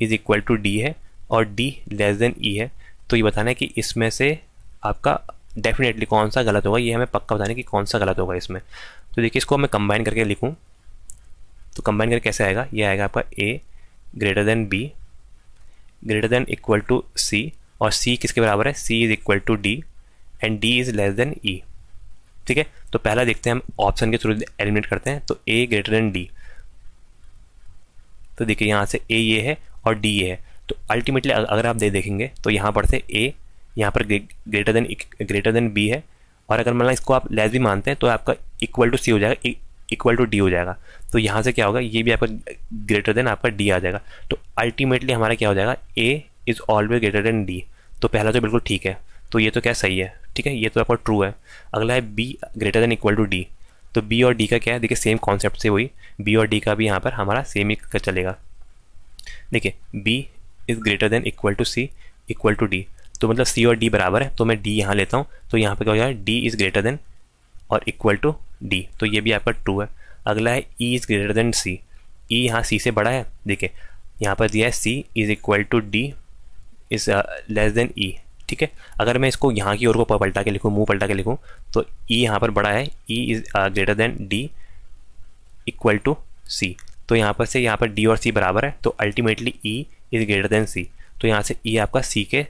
is equal to D है और डी लेस देन ई है। तो ये बताना है कि इसमें से आपका डेफिनेटली कौन सा गलत होगा, ये हमें पक्का बताना है कि कौन सा गलत होगा इसमें। तो देखिए इसको मैं कंबाइन करके लिखूँ, तो कंबाइन करके कैसे आएगा, ये आएगा आपका A greater than B greater than equal to C, और सी किसके बराबर है, C is equal to D and D is less than E, ठीक है। तो पहला देखते हैं हम ऑप्शन के थ्रू एलिमिनेट करते हैं, तो ए ग्रेटर देन डी। तो देखिए यहाँ से ए ये है और डी ये है, तो अल्टीमेटली अगर आप देखेंगे तो यहाँ पर से ए यहाँ पर ग्रेटर देन बी है, और अगर मतलब इसको आप लेस भी मानते हैं तो आपका इक्वल टू सी हो जाएगा, इक्वल टू डी हो जाएगा। तो यहाँ से क्या होगा, ये भी आपका ग्रेटर देन आपका डी आ जाएगा। तो अल्टीमेटली हमारा क्या हो जाएगा, A is always greater than D. तो पहला तो बिल्कुल ठीक है, तो ये तो क्या सही है, ठीक है, ये तो आपका ट्रू है। अगला है B greater than equal to D. तो बी और डी का क्या है, देखिए सेम कॉन्सेप्ट से वही बी और डी का भी यहाँ पर हमारा सेम ही चलेगा। देखिए B is greater than equal to C equal to D, तो मतलब सी और डी बराबर है, तो मैं डी यहाँ लेता हूँ, तो यहाँ पर क्या हो जाएगा, डी इज़ ग्रेटर देन और इक्वल टू डी, तो ये भी आपका ट्रू है। अगला है ई इज़ ग्रेटर देन सी, ई यहाँ सी से बड़ा है, देखिए यहाँ पर दिया है C is equal to D is less than E, ठीक है। अगर मैं इसको यहाँ की ओर को पलटा के लिखूँ, मुंह पलटा के लिखूँ, तो ई यहाँ पर बड़ा है, E is greater than D equal to C. तो यहाँ पर से यहाँ पर डी और सी बराबर है, तो ultimately E is greater than C. तो यहाँ से ई आपका सी के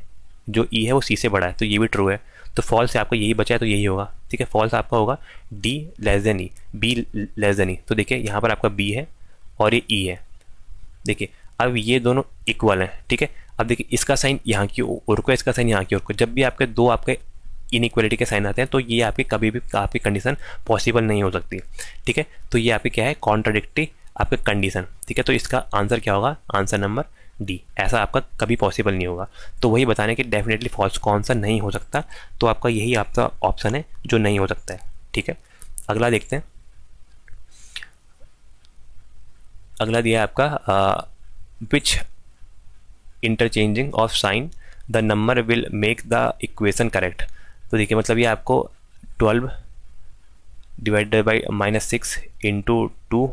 जो ई है वो सी से बड़ा है, तो ये भी ट्रू है। तो फॉल्स से आपका यही बचा है, तो यही होगा, ठीक है। फॉल्स आपका होगा D less than E, B less than E. तो देखिए यहाँ पर आपका बी है और ये ई है, देखिए अब ये दोनों इक्वल हैं, ठीक है। अब देखिए इसका साइन यहाँ की ओर को, इसका साइन यहाँ की ओर को, जब भी आपके दो आपके इनइक्वालिटी के साइन आते हैं तो ये आपकी कभी भी आपकी कंडीशन पॉसिबल नहीं हो सकती, ठीक है। तो ये आपकी क्या है, कॉन्ट्राडिक्टरी आपके कंडीशन, ठीक है। तो इसका आंसर क्या होगा, आंसर नंबर डी, ऐसा आपका कभी पॉसिबल नहीं होगा। तो वही बताने कि डेफिनेटली फॉल्स कौन सा नहीं हो सकता, तो आपका यही आपका ऑप्शन है जो नहीं हो सकता है, ठीक है। अगला देखते हैं, अगला दिया है आपका which interchanging of sign the number will make the equation correct. तो देखिए मतलब ये आपको 12 divided by -6 into 2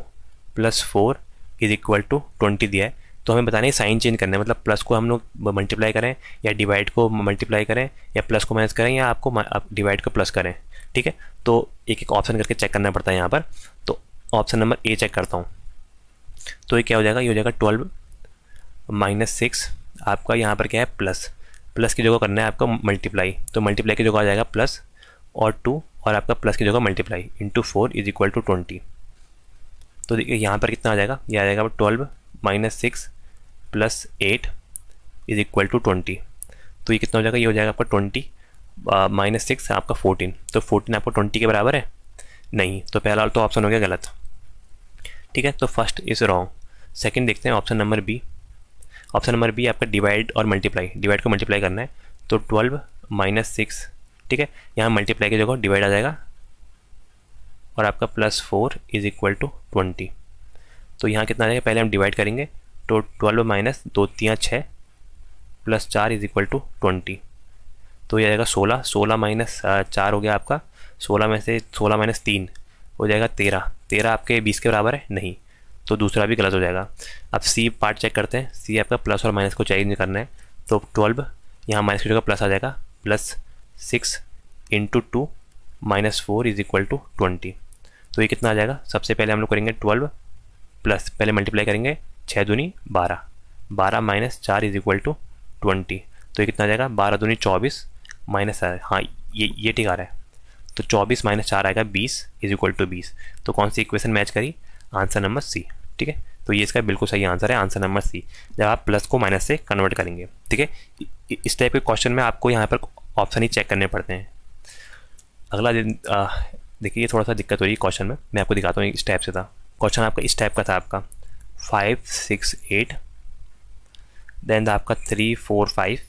+ 4 is equal to 20 दिया है। तो हमें बताना है साइन चेंज करना है, मतलब प्लस को हम लोग मल्टीप्लाई करें या डिवाइड को मल्टीप्लाई करें या प्लस को माइनस करें या आपको डिवाइड को प्लस करें, ठीक है। तो एक एक ऑप्शन करके चेक करना पड़ता है यहाँ पर। तो ऑप्शन नंबर ए चेक करता हूँ, तो ये क्या हो जाएगा, ये हो जाएगा 12 -6 आपका यहाँ पर क्या है प्लस की जगह करना है आपका मल्टीप्लाई, तो मल्टीप्लाई की जगह आ जाएगा प्लस और 2 और आपका प्लस की जगह multiply into 4 is equal to 20। तो देखिए यहाँ पर कितना आ जाएगा, ये आ जाएगा 12 -6 + 8 इज इक्वल टू 20। तो ये कितना हो जाएगा, ये हो जाएगा आपका 20 -6 आपका 14, तो 14 आपको 20 के बराबर है नहीं, तो पहला तो ऑप्शन हो गया गलत, ठीक है। तो फर्स्ट इज रॉन्ग। सेकंड देखते हैं option number B. Option number B आपका डिवाइड और मल्टीप्लाई, डिवाइड को मल्टीप्लाई करना है, तो 12 -6, ठीक है, यहाँ मल्टीप्लाई की जगह डिवाइड आ जाएगा और आपका +4 इज इक्वल टू 20। तो यहाँ कितना आ जाएगा, पहले हम डिवाइड करेंगे, तो 12 - 2 × 3 = 6 + 4 इज इक्वल टू 20। तो ये आ जाएगा 16, 16 - 4 हो गया आपका, 16 में से 16 - 3 हो जाएगा 13, 13 आपके 20 के बराबर है नहीं, तो दूसरा भी गलत हो जाएगा। अब सी पार्ट चेक करते हैं, सी आपका प्लस और माइनस को चेंज करना है, तो 12 यहाँ माइनस की जगह प्लस आ जाएगा, plus 6 into 2 minus 4 is equal to 20। तो ये कितना आ जाएगा, सबसे पहले हम लोग करेंगे 12 प्लस, पहले मल्टीप्लाई करेंगे 6 दूनी 12, 12 माइनस 4 इज इक्वल टू 20। तो ये कितना आ जाएगा, 12 दूनी 24 माइनस, हाँ ये ठीक आ रहा है, तो 24 माइनस 4 आएगा 20 इज इक्वल टू 20। तो कौन सी इक्वेशन मैच करी, आंसर नंबर सी। ठीक है, तो ये इसका बिल्कुल सही आंसर है, आंसर नंबर सी, जब आप प्लस को माइनस से कन्वर्ट करेंगे। ठीक है, इस टाइप के क्वेश्चन में आपको यहाँ पर ऑप्शन ही चेक करने पड़ते हैं। अगला देखिए, ये थोड़ा सा दिक्कत हो रही है क्वेश्चन में, मैं आपको दिखाता हूँ। इस टाइप से था क्वेश्चन, आपका इस टाइप का था, आपका 5 6 8, देन आपका 3 4 5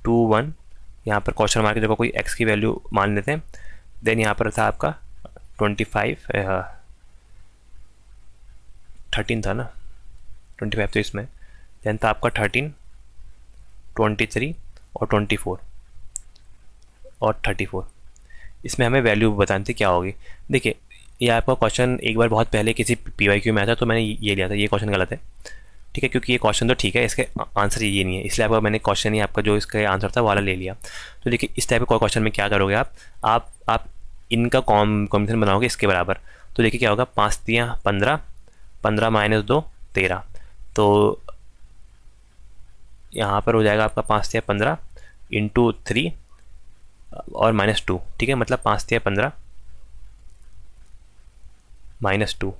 2 1, यहाँ पर क्वेश्चन मार्क की जगह कोई x की वैल्यू मान लेते हैं। देन यहाँ पर था आपका 25 13 था ना, 25 तो इसमें, देन था आपका 13 23 और 24 और 34। इसमें हमें वैल्यू बतानी थी क्या होगी। देखिए, ये आपका क्वेश्चन एक बार बहुत पहले किसी PYQ में आया था, तो मैंने ये लिया था, ये क्वेश्चन गलत है। ठीक है, क्योंकि ये क्वेश्चन तो ठीक है, इसके आंसर ये नहीं है, इसलिए आपका मैंने क्वेश्चन ही आपका जो इसका आंसर था वाला ले लिया। तो देखिए, इस टाइप के क्वेश्चन में क्या करोगे आप इनका कॉम्बिनेशन बनाओगे इसके बराबर। तो देखिए क्या होगा, 5 3 15, 15 माइनस 2 13, तो यहाँ पर हो जाएगा आपका 5 3 15 इंटू 3 और माइनस 2। ठीक है, मतलब 5 3 15 minus 2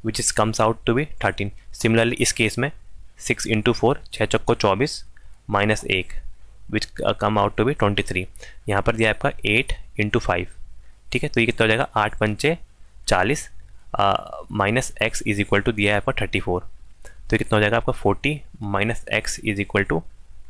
which is comes out to be 13। Similarly इस केस में 6 इंटू 4 6 चौको 24 minus 1 which come out to be 23। यहाँ पर दिया आपका 8 इंटू 5। ठीक है, तो ये कितना हो जाएगा, 8 पंचे 40 minus X is equal to दिया है आपका 34। तो कितना हो जाएगा आपका 40 minus X is equal to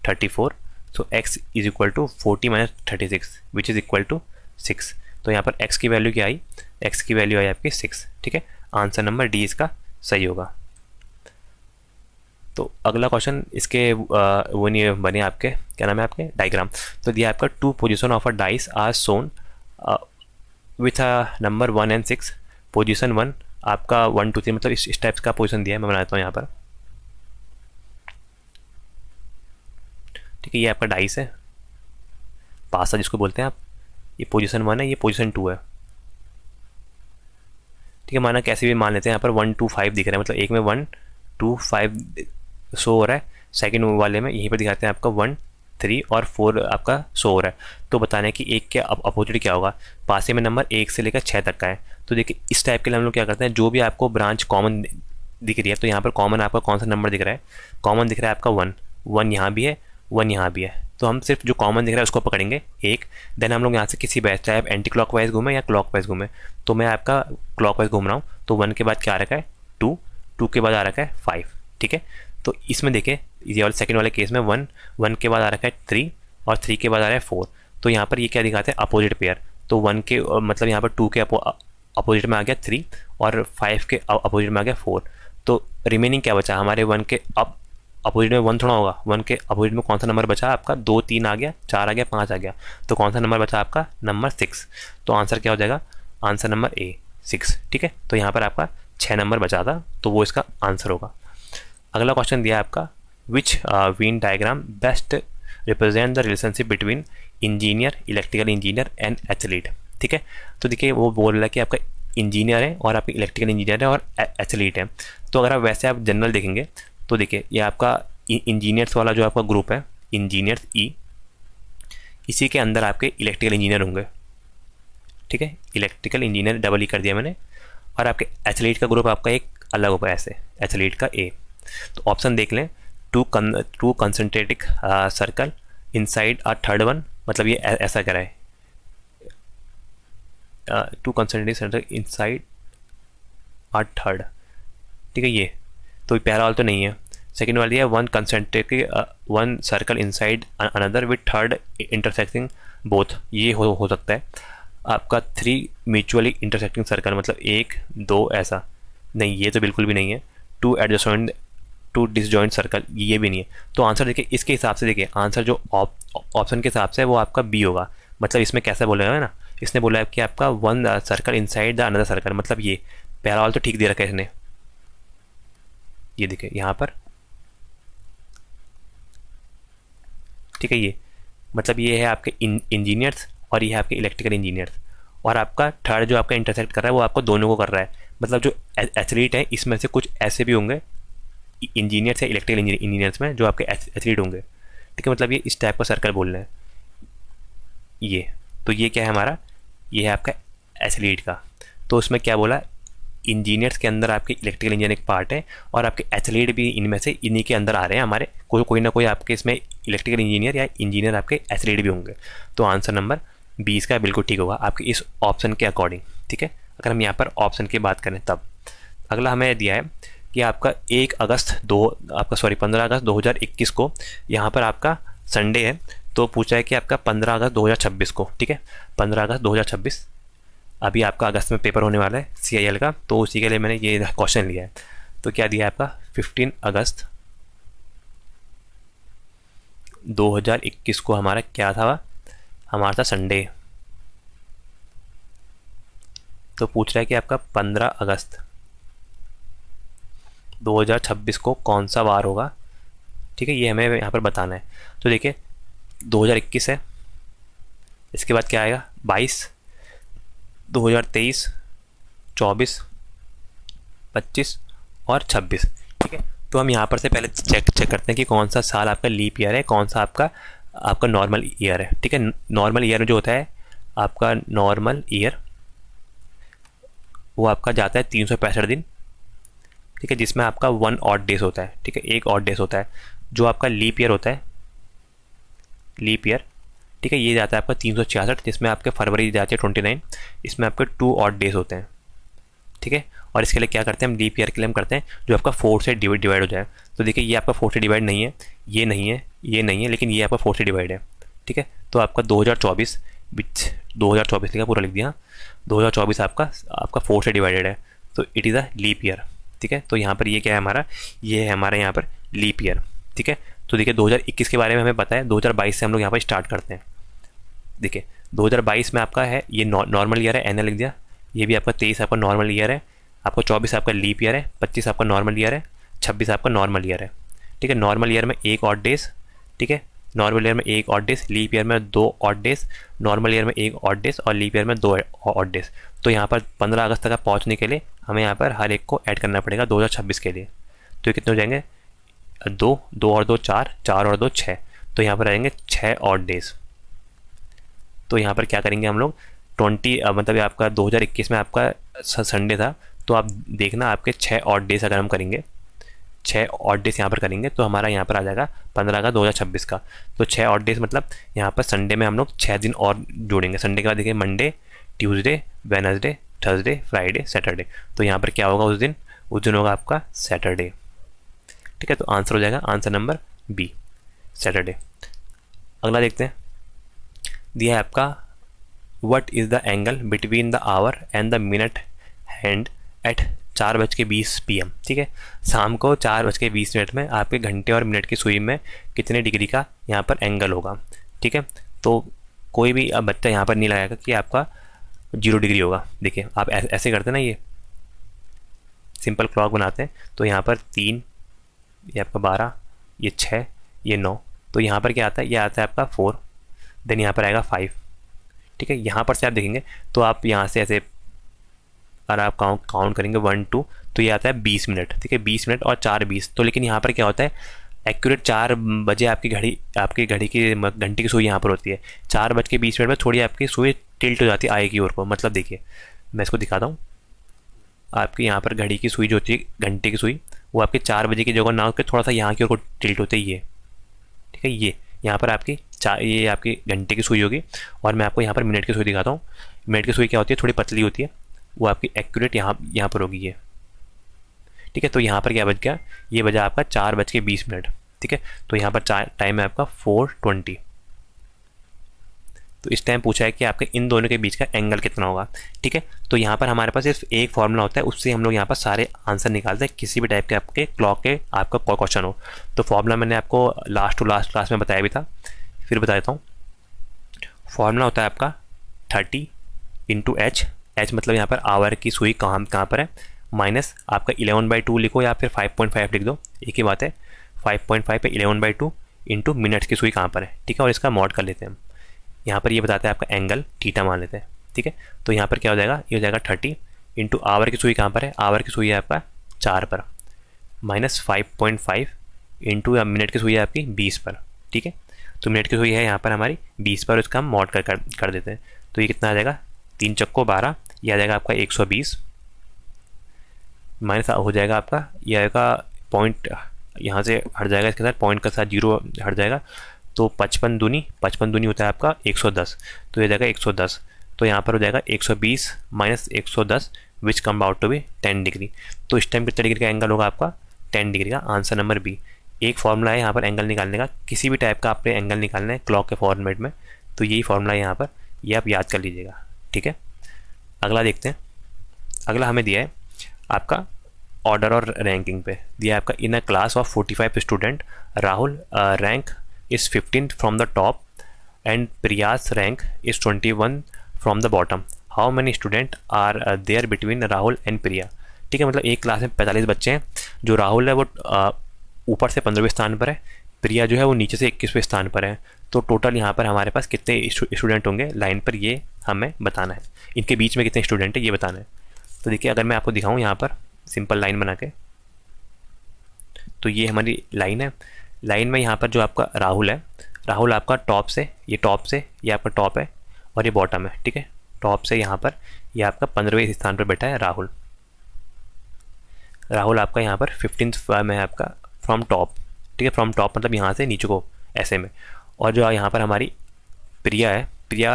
34। So x is equal to 40 minus 36 which is equal to 6। तो यहाँ पर x की वैल्यू क्या आई, x की वैल्यू आई आपकी 6। ठीक है, आंसर नंबर डी इसका सही होगा। तो अगला क्वेश्चन इसके वो नहीं बने आपके, क्या नाम है आपके, डायग्राम। तो दिया आपका 2 position of a dice are shown with a number 1 and 6। Position 1 आपका 1 2 3, मतलब इस टाइप्स का पोजीशन दिया है, मैं बनाता हूँ यहाँ पर। ठीक है, ये आपका डाइस है, पासा जिसको बोलते हैं आप। ये पोजीशन 1 है, ये पोजीशन 2 है। ठीक है, माना कैसे भी मान लेते हैं, यहाँ पर 1 2 5 दिख रहा है, मतलब एक में 1 2 5 शो हो रहा है, सेकंड वाले में यहीं पर दिखाते हैं आपका 1 3 और 4 आपका शो हो रहा है। तो बताना है कि एक के अपोजिट क्या होगा। पासे में नंबर 1 से लेकर 6 तक का है। तो देखिए, इस टाइप के लिए हम लोग क्या करते हैं, जो भी आपको ब्रांच कॉमन दिख रही है, तो यहाँ पर कॉमन आपका कौन सा नंबर दिख रहा है, कॉमन दिख रहा है आपका 1, 1 यहाँ भी है, 1 यहाँ भी है। तो हम सिर्फ जो कॉमन दिख रहा है उसको पकड़ेंगे एक। देन हम लोग यहाँ से किसी बैच, चाहे आप एंटी क्लॉक वाइज घूमें या क्लॉक वाइज घूमें, तो मैं आपका क्लॉक वाइज घूम रहा हूँ। तो 1 के बाद क्या आ रखा है 2, 2 के बाद आ रखा है 5। ठीक है, तो इसमें देखें, ये वाले सेकंड वाले केस में 1, 1 के बाद आ रखा है 3 और 3 के बाद आ रहा है 4। तो यहाँ पर ये क्या दिखाते हैं, अपोजिट पेयर। तो 1 के मतलब यहाँ पर 2 के अपोजिट में आ गया 3 और 5 के अपोजिट में आ गया 4। तो रिमेनिंग क्या बचा हमारे 1 के अपोजिट में 1 थोड़ा होगा, 1 के अपोजिट में कौन सा नंबर बचा आपका, 2 3 आ गया, 4 आ गया, 5 आ गया। तो कौन सा नंबर बचा आपका, नंबर 6। तो आंसर क्या हो जाएगा, आंसर नंबर ए 6। ठीक है, तो यहाँ पर आपका 6 नंबर बचा था, तो वो इसका आंसर होगा। अगला क्वेश्चन दिया है आपका, which Venn diagram best represent the relationship between engineer, electrical engineer and athlete. ठीक है, तो देखिए वो बोल रहा है कि आपका इंजीनियर है और आपके इलेक्ट्रिकल इंजीनियर है और एथलीट है। तो अगर आप वैसे आप जनरल देखेंगे तो देखिए, ये आपका इंजीनियर्स वाला जो आपका ग्रुप है, इंजीनियर्स ई, इसी के अंदर आपके इलेक्ट्रिकल इंजीनियर होंगे। ठीक है, इलेक्ट्रिकल इंजीनियर डबल ई कर दिया मैंने। और आपके एथलीट का ग्रुप आपका एक अलग होगा, ऐसे एथलीट का ए। तो ऑप्शन देख लें, two concentric circle inside a third one, मतलब ये ऐसा करा है, 2 concentric circle inside a third. ठीक है, ये तो पहला वाला तो नहीं है। सेकेंड वाली है 1 कंसंट्रेटिक 1 circle inside another with third intersecting both, ये हो सकता है। आपका 3 म्यूचुअली इंटरसेक्टिंग सर्कल, मतलब 1 2 ऐसा नहीं, ये तो बिल्कुल भी नहीं है। 2 एडजॉइंट 2 डिसजॉइंट सर्कल, ये भी नहीं है। तो आंसर देखिए, इसके हिसाब से देखिए आंसर जो ऑप्शन के हिसाब से वो आपका बी होगा। मतलब इसमें कैसा बोला है ना, इसने बोला है कि आपका 1 circle inside the another circle, मतलब ये पहला वाला तो ठीक दे रखा है इसने। ये देखिए यहाँ पर ठीक है। ये मतलब ये है आपके इंजीनियर्स और ये है आपके इलेक्ट्रिकल इंजीनियर्स, और आपका थर्ड जो आपका इंटरसेक्ट कर रहा है वो आपको दोनों को कर रहा है। मतलब जो एथलीट है इसमें से कुछ ऐसे भी होंगे इंजीनियर्स या इलेक्ट्रिकल इंजीनियर्स में जो आपके एथलीट होंगे, ठीक है। मतलब ये इस टाइप का सर्कल बोलना है ये। तो ये क्या है हमारा, ये है आपका एथलीट का। तो उसमें क्या बोला, इंजीनियर्स के अंदर आपके इलेक्ट्रिकल इंजीनियर एक पार्ट है और आपके एथलीट भी इनमें से इन्हीं के अंदर आ रहे हैं हमारे, कोई ना कोई आपके इसमें इलेक्ट्रिकल इंजीनियर या इंजीनियर आपके एथलीट भी होंगे। तो आंसर नंबर 20 का बिल्कुल ठीक होगा आपके इस ऑप्शन के अकॉर्डिंग, ठीक है। अगर हम यहाँ पर ऑप्शन की बात करें तब अगला हमें दिया है कि आपका 15 अगस्त 2021 को यहाँ पर आपका संडे है, तो पूछा है कि आपका 15 अगस्त 2026 को, ठीक है, 15 अगस्त 2026 अभी आपका अगस्त में पेपर होने वाला है CIL का, तो उसी के लिए मैंने ये क्वेश्चन लिया है। तो क्या दिया है आपका 15 अगस्त 2021 को हमारा क्या था, हमारा था संडे। तो पूछ रहा है कि आपका 15 अगस्त 2026 को कौन सा वार होगा, ठीक है, ये हमें यहाँ पर बताना है। तो देखिए 2021 है, इसके बाद क्या आएगा 22, 2023, 24, 25 और 26, ठीक है। तो हम यहाँ पर से पहले चेक करते हैं कि कौन सा साल आपका लीप ईयर है, कौन सा आपका नॉर्मल ईयर है, ठीक है। नॉर्मल ईयर में जो होता है आपका नॉर्मल ईयर वो आपका जाता है 365 दिन, ठीक है, जिसमें आपका 1 ऑड डेज होता है, ठीक है, 1 ऑड डेज होता है। जो आपका लीप ईयर होता है, लीप ईयर, ठीक है, ये जाता है आपका 366, जिसमें आपके फरवरी जाती है 29, इसमें आपके 2 ऑड डेज होते हैं, ठीक है। और इसके लिए क्या करते हैं हम, लीप ईयर के लिए हम करते हैं जो आपका 4 से डिवाइड हो जाए। तो देखिए ये आपका 4 से डिवाइड नहीं है, ये नहीं है, ये नहीं है, लेकिन ये आपका 4 से डिवाइड है, ठीक है। तो आपका 2024 विच 2024 लिखा, पूरा लिख दिया, 2024 आपका 4 से डिवाइडेड है, तो it is a leap year, ठीक है। तो यहाँ पर ये क्या है हमारा, ये है हमारा यहाँ पर लीप ईयर, ठीक है। तो देखिए 2021 के बारे में हमें पता है, 2022 से हम लोग यहाँ पर स्टार्ट करते हैं। देखिए 2022 में आपका है ये नॉर्मल ईयर है, एन लिख दिया, ये भी आपका 23 आपका नॉर्मल ईयर है, आपका 24 आपका लीप ईयर है, 25 आपका नॉर्मल ईयर है, 26 आपका नॉर्मल ईयर है, ठीक है। नॉर्मल ईयर में 1 ऑड डेज, ठीक है, नॉर्मल ईयर में 1 ऑड डेज, लीप ईयर में 2 ऑड डेज, नॉर्मल ईयर में 1 ऑड डेज और लीप ईयर में 2 ऑड डेज। तो यहाँ पर 15 अगस्त तक पहुँचने के लिए हमें यहाँ पर हर एक को ऐड करना पड़ेगा 2026 के लिए। तो ये कितने हो जाएंगे, 2 और 2 4, 4 और 2 6, तो यहाँ पर आएंगे 6 ऑड डेज। तो यहाँ पर क्या करेंगे हम लोग 20 मतलब आपका 2021 में आपका संडे था, तो आप देखना आपके 6 ऑड डेज अगर हम करेंगे, 6 ऑड डेज यहाँ पर करेंगे तो हमारा यहाँ पर आ जाएगा 15 का 2026 का। तो 6 ऑड डेज मतलब यहाँ पर संडे में हम लोग 6 दिन और जोड़ेंगे। संडे के बाद देखिए Monday, Tuesday, Wednesday, Thursday, Friday, Saturday. तो यहाँ पर क्या होगा उस दिन होगा आपका सैटरडे, ठीक है। तो आंसर हो जाएगा आंसर नंबर बी, सैटरडे। अगला देखते हैं, दिया है आपका what is the angle between the our and the minute hand eight 4:20 PM, ठीक है। शाम को 4:20 में आपके घंटे और मिनट की सुई में कितने डिग्री का यहाँ पर एंगल होगा, ठीक है। तो कोई भी अब बच्चा यहाँ पर नहीं लगाएगा कि आपका 0 डिग्री होगा। देखिए आप ऐसे करते हैं ना, ये सिंपल क्लॉक बनाते हैं, तो यहाँ पर 3, ये आपका 12, ये 6, ये 9, तो यहाँ पर क्या आता है, ये आता है आपका 4, देन यहाँ पर आएगा 5, ठीक है। यहाँ पर से आप देखेंगे तो आप यहाँ से ऐसे अगर आप काउंट करेंगे 1 2, तो ये आता है 20 मिनट, ठीक है, 20 मिनट और 4:20। तो लेकिन यहाँ पर क्या होता है, एक्यूरेट 4 बजे आपकी घड़ी की घंटे की सुई यहाँ पर होती है, 4:20 में थोड़ी आपकी सुई टिल्ट हो जाती है आगे की ओर को। मतलब देखिए मैं इसको दिखाता हूँ, आपकी यहाँ पर घड़ी की सुई जो होती है घंटे की सुई, वो आपके 4 बजे की जगह ना होकर थोड़ा सा यहाँ की ओर को टिल्ट होते है, ये ठीक है। ये यहाँ पर आपकी ये आपकी घंटे की सुई होगी, और मैं आपको यहाँ पर मिनट की सुई दिखाता हूँ। मिनट की सुई क्या होती है, थोड़ी पतली होती है, वो आपकी एक्यूरेट यहाँ पर होगी ये, ठीक है। तो यहाँ पर क्या बज गया, ये बजा आपका 4:20, ठीक है। तो यहाँ पर टाइम है आपका 4:20। तो इस टाइम पूछा है कि आपके इन दोनों के बीच का एंगल कितना होगा, ठीक है। तो यहाँ पर हमारे पास सिर्फ एक फॉर्मूला होता है, उससे हम लोग यहाँ पर सारे आंसर निकालते हैं, किसी भी टाइप के आपके क्लॉक के आपका कोई क्वेश्चन हो। तो फॉर्मूला मैंने आपको लास्ट क्लास में बताया भी था, फिर बता देता हूँ। फॉर्मूला होता है आपका 30 × H, H मतलब यहाँ पर आवर की सुई कहाँ पर है, माइनस आपका 11/2 लिखो या फिर 5.5 लिख दो, एक ही बात है। 5.5 पे 11/2, इंटू मिनट्स की सुई कहाँ पर है, ठीक है। और इसका मॉड कर लेते हैं हम। यहाँ पर ये बताता है आपका एंगल थीटा मान लेते हैं, ठीक है। तो यहाँ पर क्या हो जाएगा, ये हो जाएगा 30 इंटू आवर की सुई कहाँ पर है, आवर की सुई है आपका 4 पर, माइनस 5.5 इंटू मिनट की सुई है आपकी 20 पर, ठीक है। तो मिनट की सुई है यहाँ पर हमारी 20 पर, उसका हम मॉड कर देते हैं। तो ये कितना आ जाएगा, 3 चक्को 12, ये आ जाएगा आपका 120, माइनस हो जाएगा आपका, ये आएगा पॉइंट यहाँ से हट जाएगा, इसके साथ पॉइंट का साथ 0 हट जाएगा। तो 55 दूनी होता है आपका 110, तो ये जाएगा 110। तो यहाँ पर हो जाएगा 120 minus 110 which come out to be 10 degree. तो इस टाइम कितने डिग्री का एंगल होगा आपका, 10 डिग्री का। Answer number B. एक फॉर्मूला है यहाँ पर एंगल निकालने का, किसी भी टाइप का आपने एंगल निकालना है क्लॉक के फॉर्मेट में, तो यही फॉर्मूला है यहाँ पर, ये आप याद कर लीजिएगा, ठीक है। अगला देखते हैं। अगला हमें दिया है आपका ऑर्डर और रैंकिंग पे दिया है आपका, in a class of 45 student Rahul rank is 15th from the top and Priya's rank is 21 from the bottom, how many student are there between Rahul and Priya, ठीक है। मतलब एक क्लास में 45 बच्चे हैं, जो राहुल है वो ऊपर से 15वें स्थान पर है, प्रिया जो है वो नीचे से 21वें स्थान पर है। तो टोटल यहाँ पर हमारे पास कितने स्टूडेंट होंगे लाइन पर, ये हमें बताना है। इनके बीच में कितने स्टूडेंट है ये बताना है। तो देखिए अगर मैं आपको दिखाऊँ यहाँ पर सिंपल लाइन बना के, तो ये हमारी लाइन है। लाइन में यहाँ पर जो आपका राहुल है, राहुल आपका टॉप से ये आपका टॉप है और ये बॉटम है, ठीक है। टॉप से यहाँ पर ये आपका 15वें स्थान पर बैठा है राहुल आपका यहाँ पर 15th में है आपका फ्रॉम टॉप, ठीक है। फ्रॉम टॉप मतलब यहाँ से नीचे को ऐसे में। और जो यहाँ पर हमारी प्रिया है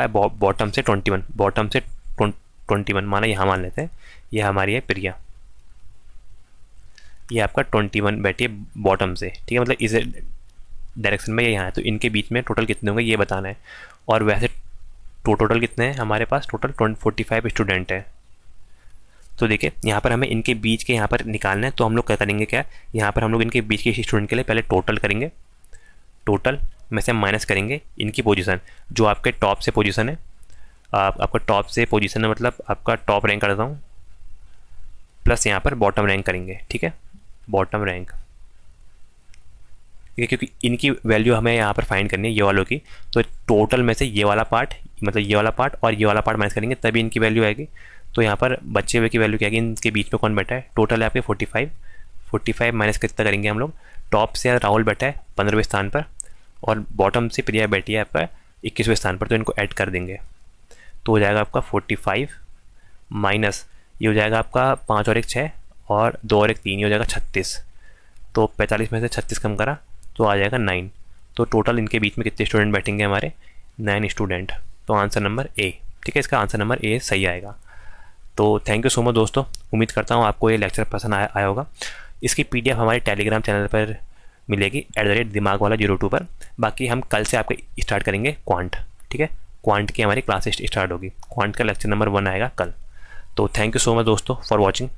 बॉटम से 21 माना यहाँ मान लेते हैं, ये हमारी है प्रिया, ये आपका 21 बैठी है बॉटम से, ठीक है। मतलब इस डायरेक्शन में ये यहाँ है, तो इनके बीच में टोटल कितने होंगे ये बताना है। और वैसे टोटल कितने हैं हमारे पास, टोटल 45 स्टूडेंट है। तो देखिए यहाँ पर हमें इनके बीच के यहाँ पर निकालना है, तो हम लोग क्या करेंगे, क्या यहाँ पर हम लोग इनके बीच के स्टूडेंट के लिए पहले टोटल करेंगे, टोटल में से माइनस करेंगे इनकी पोजीशन, जो आपके टॉप से पोजीशन है, आपका टॉप से पोजीशन है मतलब आपका टॉप रैंक करता हूँ, प्लस यहाँ पर बॉटम रैंक करेंगे, ठीक है। बॉटम रैंक, ठीक है, क्योंकि इनकी वैल्यू हमें यहाँ पर फाइंड करनी है ये वालों की। तो टोटल में से ये वाला पार्ट मतलब ये वाला पार्ट और ये वाला पार्ट माइनस करेंगे तभी इनकी वैल्यू आएगी। तो यहाँ पर बच्चे हुए की वैल्यू क्या आएगी, इनके बीच में कौन बैठा है, टोटल है आपके 45 माइनस कितना करेंगे हम लोग, टॉप से राहुल बैठा है 15वें स्थान पर और बॉटम से प्रिया बैठी है आपका 21वें स्थान पर, तो इनको ऐड कर देंगे। तो हो जाएगा आपका 45 माइनस ये हो जाएगा आपका 5 और 1 6 और 2 और 1 3, ये हो जाएगा 36। तो 45 में से 36 कम करा तो आ जाएगा 9। तो टोटल इनके बीच में कितने स्टूडेंट बैठेंगे हमारे, 9 स्टूडेंट। तो आंसर नंबर ए, ठीक है, इसका आंसर नंबर ए सही आएगा। तो थैंक यू सो मच दोस्तों, उम्मीद करता हूँ आपको ये लेक्चर पसंद आया होगा। इसकी PDF हमारे टेलीग्राम चैनल पर मिलेगी @दिमाग वाला 02 पर। बाकी हम कल से आपके स्टार्ट करेंगे क्वांट, ठीक है। क्वांट की हमारी क्लासेस स्टार्ट होगी, क्वांट का लेक्चर नंबर 1 आएगा कल। तो थैंक यू सो मच दोस्तों फॉर वॉचिंग।